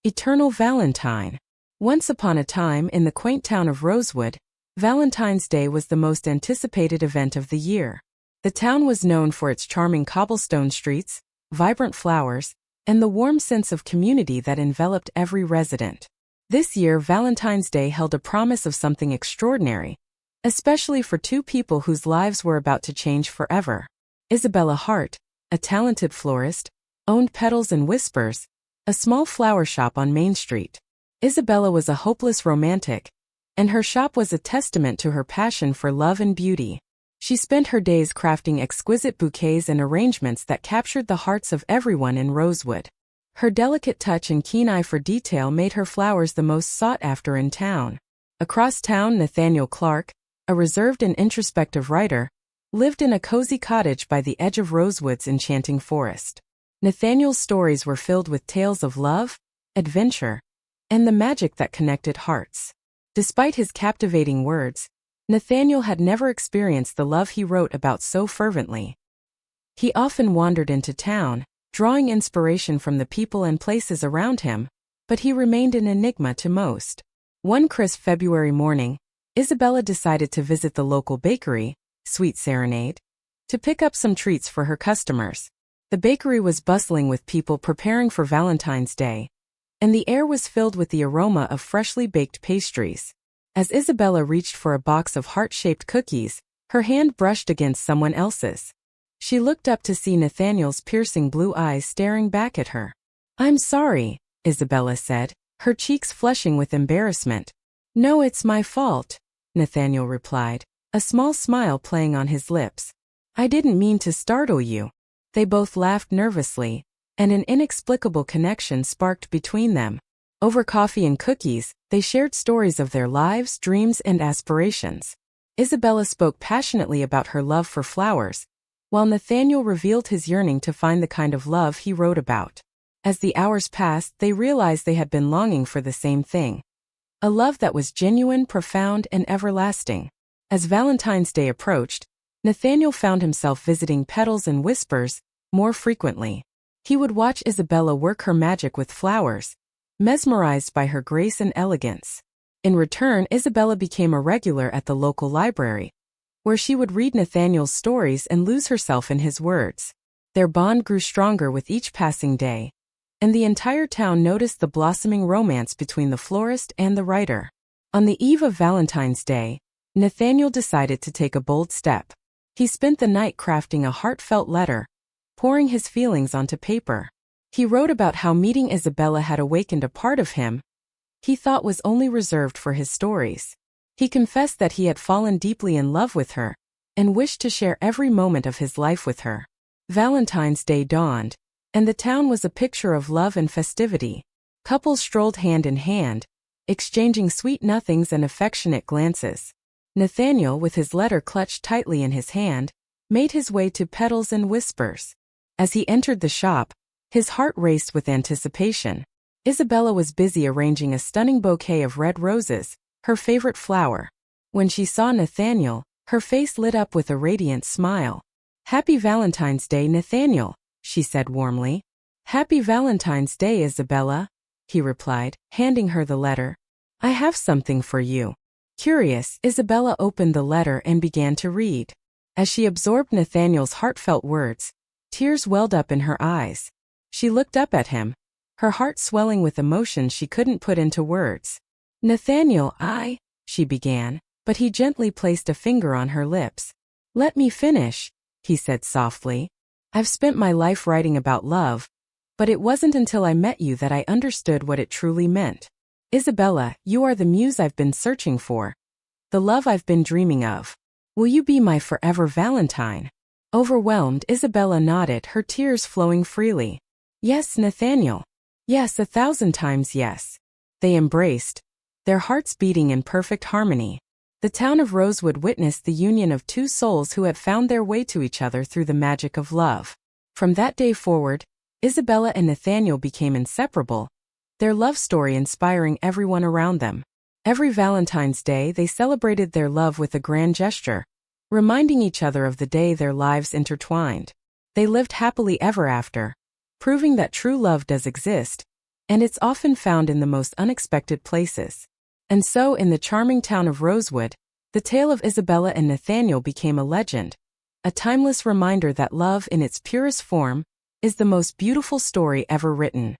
Eternal Valentine. Once upon a time in the quaint town of Rosewood, Valentine's Day was the most anticipated event of the year. The town was known for its charming cobblestone streets, vibrant flowers, and the warm sense of community that enveloped every resident. This year, Valentine's Day held a promise of something extraordinary, especially for two people whose lives were about to change forever. Isabella Hart, a talented florist, owned Petals and Whispers, a small flower shop on Main Street. Isabella was a hopeless romantic, and her shop was a testament to her passion for love and beauty. She spent her days crafting exquisite bouquets and arrangements that captured the hearts of everyone in Rosewood. Her delicate touch and keen eye for detail made her flowers the most sought after in town. Across town, Nathaniel Clark, a reserved and introspective writer, lived in a cozy cottage by the edge of Rosewood's enchanting forest. Nathaniel's stories were filled with tales of love, adventure, and the magic that connected hearts. Despite his captivating words, Nathaniel had never experienced the love he wrote about so fervently. He often wandered into town, drawing inspiration from the people and places around him, but he remained an enigma to most. One crisp February morning, Isabella decided to visit the local bakery, Sweet Serenade, to pick up some treats for her customers. The bakery was bustling with people preparing for Valentine's Day, and the air was filled with the aroma of freshly baked pastries. As Isabella reached for a box of heart-shaped cookies, her hand brushed against someone else's. She looked up to see Nathaniel's piercing blue eyes staring back at her. "I'm sorry," Isabella said, her cheeks flushing with embarrassment. "No, it's my fault," Nathaniel replied, a small smile playing on his lips. "I didn't mean to startle you." They both laughed nervously, and an inexplicable connection sparked between them. Over coffee and cookies, they shared stories of their lives, dreams, and aspirations. Isabella spoke passionately about her love for flowers, while Nathaniel revealed his yearning to find the kind of love he wrote about. As the hours passed, they realized they had been longing for the same thing. A love that was genuine, profound, and everlasting. As Valentine's Day approached, Nathaniel found himself visiting Petals and Whispers more frequently. He would watch Isabella work her magic with flowers, mesmerized by her grace and elegance. In return, Isabella became a regular at the local library, where she would read Nathaniel's stories and lose herself in his words. Their bond grew stronger with each passing day, and the entire town noticed the blossoming romance between the florist and the writer. On the eve of Valentine's Day, Nathaniel decided to take a bold step. He spent the night crafting a heartfelt letter, pouring his feelings onto paper. He wrote about how meeting Isabella had awakened a part of him he thought was only reserved for his stories. He confessed that he had fallen deeply in love with her, and wished to share every moment of his life with her. Valentine's Day dawned, and the town was a picture of love and festivity. Couples strolled hand in hand, exchanging sweet nothings and affectionate glances. Nathaniel, with his letter clutched tightly in his hand, made his way to Petals and Whispers. As he entered the shop, his heart raced with anticipation. Isabella was busy arranging a stunning bouquet of red roses, her favorite flower. When she saw Nathaniel, her face lit up with a radiant smile. "Happy Valentine's Day, Nathaniel," she said warmly. "Happy Valentine's Day, Isabella," he replied, handing her the letter. "I have something for you." Curious, Isabella opened the letter and began to read. As she absorbed Nathaniel's heartfelt words, tears welled up in her eyes. She looked up at him, her heart swelling with emotion she couldn't put into words. "Nathaniel, she began, but he gently placed a finger on her lips. "Let me finish," he said softly. "I've spent my life writing about love, but it wasn't until I met you that I understood what it truly meant. Isabella, you are the muse I've been searching for, the love I've been dreaming of. Will you be my forever Valentine?" Overwhelmed, Isabella nodded, her tears flowing freely. "Yes, Nathaniel. Yes, 1,000 times yes." They embraced, their hearts beating in perfect harmony. The town of Rosewood witnessed the union of two souls who had found their way to each other through the magic of love. From that day forward, Isabella and Nathaniel became inseparable, their love story inspiring everyone around them. Every Valentine's Day, they celebrated their love with a grand gesture, reminding each other of the day their lives intertwined. They lived happily ever after, proving that true love does exist, and it's often found in the most unexpected places. And so, in the charming town of Rosewood, the tale of Isabella and Nathaniel became a legend, a timeless reminder that love in its purest form is the most beautiful story ever written.